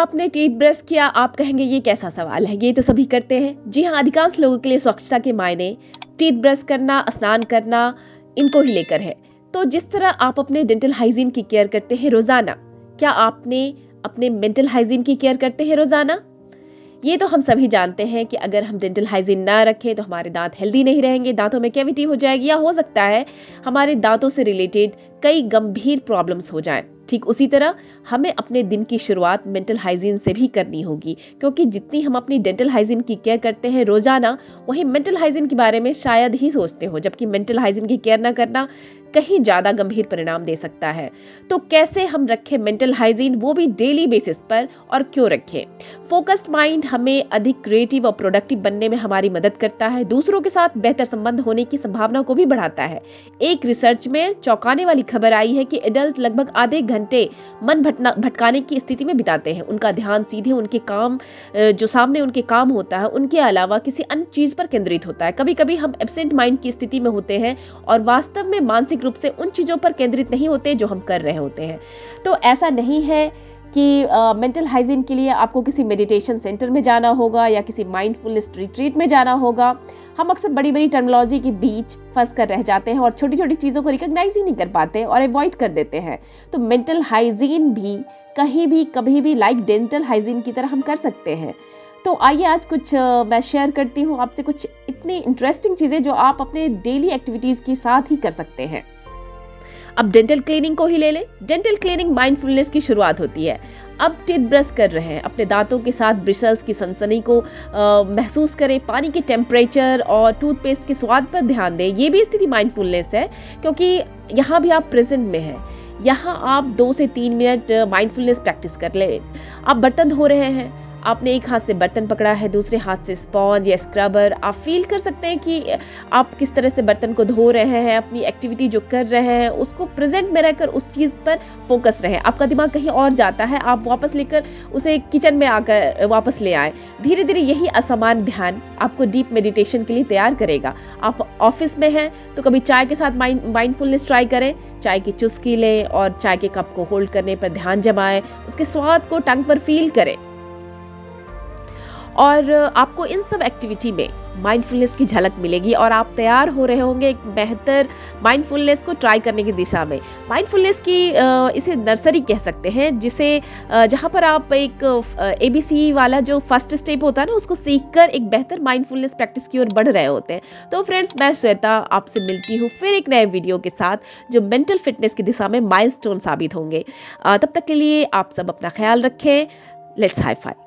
आपने teeth brush किया, आप कहेंगे ये कैसा सवाल है, ये तो सभी करते हैं। जी हाँ, अधिकांश लोगों के लिए स्वच्छता के मायने टीथ ब्रश करना, स्नान करना, इनको ही लेकर है। तो जिस तरह आप अपने डेंटल हाइजीन की केयर करते हैं रोजाना, क्या आपने अपने मेंटल हाइजीन की केयर करते हैं रोजाना? ये तो हम सभी जानते हैं कि अगर हम डेंटल हाइजीन ना रखें तो हमारे दांत हेल्दी नहीं रहेंगे, दांतों में कैविटी हो जाएगी, या हो सकता है हमारे दांतों से रिलेटेड कई गंभीर प्रॉब्लम्स हो जाएं। ठीक उसी तरह हमें अपने दिन की शुरुआत मेंटल हाइजीन से भी करनी होगी, क्योंकि जितनी हम अपनी डेंटल हाइजीन की केयर करते हैं रोजाना, वही मेंटल हाइजीन के बारे में शायद ही सोचते हो, जबकि मेंटल हाइजीन की केयर ना करना कहीं ज्यादा गंभीर परिणाम दे सकता है। तो कैसे हम रखें मेंटल हाइजीन, वो भी डेली बेसिस पर, और क्यों रखें? फोकस्ड माइंड हमें अधिक क्रिएटिव और प्रोडक्टिव बनने में हमारी मदद करता है, दूसरों के साथ बेहतर संबंध होने की संभावना को भी बढ़ाता है। एक रिसर्च में चौंकाने वाली खबर आई है कि एडल्ट लगभग आधे घंटे मन भटकाने की स्थिति में बिताते हैं। उनका ध्यान सीधे उनके काम, जो सामने उनके काम होता है, उनके अलावा किसी अन्य चीज पर केंद्रित होता है। कभी कभी हम एब्सेंट माइंड की स्थिति में होते हैं और वास्तव में मानसिक रूप से उन चीजों पर केंद्रित नहीं होते जो हम कर रहे होते हैं। तो ऐसा नहीं है कि मेंटल हाइजीन के लिए आपको किसी मेडिटेशन सेंटर में जाना होगा या किसी माइंडफुलनेस रिट्रीट में जाना होगा। हम अक्सर बड़ी बड़ी टर्मिनोलॉजी के बीच फंस कर रह जाते हैं और छोटी छोटी चीज़ों को रिकॉग्नाइज ही नहीं कर पाते और अवॉइड कर देते हैं। तो मेंटल हाइजीन भी कहीं भी कभी भी लाइक डेंटल हाइजीन की तरह हम कर सकते हैं। तो आइए आज कुछ मैं शेयर करती हूँ आपसे कुछ इतनी इंटरेस्टिंग चीज़ें जो आप अपने डेली एक्टिविटीज़ के साथ ही कर सकते हैं। अब डेंटल क्लीनिंग को ही ले लें। डेंटल क्लीनिंग माइंडफुलनेस की शुरुआत होती है। अब टीथ ब्रश कर रहे हैं, अपने दांतों के साथ ब्रिसल्स की सनसनी को महसूस करें, पानी के टेम्परेचर और टूथपेस्ट के स्वाद पर ध्यान दें। ये भी स्थिति माइंडफुलनेस है, क्योंकि यहाँ भी आप प्रेजेंट में हैं। यहाँ आप 2 से 3 मिनट माइंडफुलनेस प्रैक्टिस कर लें। आप बर्तन धो रहे हैं, आपने एक हाथ से बर्तन पकड़ा है, दूसरे हाथ से स्पॉन्ज या स्क्रबर। आप फील कर सकते हैं कि आप किस तरह से बर्तन को धो रहे हैं, अपनी एक्टिविटी जो कर रहे हैं उसको प्रेजेंट में रहकर उस चीज़ पर फोकस रहे। आपका दिमाग कहीं और जाता है, आप वापस लेकर उसे किचन में आकर वापस ले आए। धीरे धीरे यही असामान्य ध्यान आपको डीप मेडिटेशन के लिए तैयार करेगा। आप ऑफिस में हैं तो कभी चाय के साथ माइंडफुलनेस ट्राई करें। चाय की चुस्की लें और चाय के कप को होल्ड करने पर ध्यान जमाएं, उसके स्वाद को टंग पर फील करें। और आपको इन सब एक्टिविटी में माइंडफुलनेस की झलक मिलेगी और आप तैयार हो रहे होंगे एक बेहतर माइंडफुलनेस को ट्राई करने की दिशा में। माइंडफुलनेस की इसे नर्सरी कह सकते हैं, जिसे जहाँ पर आप एक ABC वाला जो फर्स्ट स्टेप होता है ना, उसको सीखकर एक बेहतर माइंडफुलनेस प्रैक्टिस की ओर बढ़ रहे होते हैं। तो फ्रेंड्स, मैं श्वेता आपसे मिलती हूँ फिर एक नए वीडियो के साथ जो मेंटल फिटनेस की दिशा में माइलस्टोन साबित होंगे। तब तक के लिए आप सब अपना ख्याल रखें। Let's high five.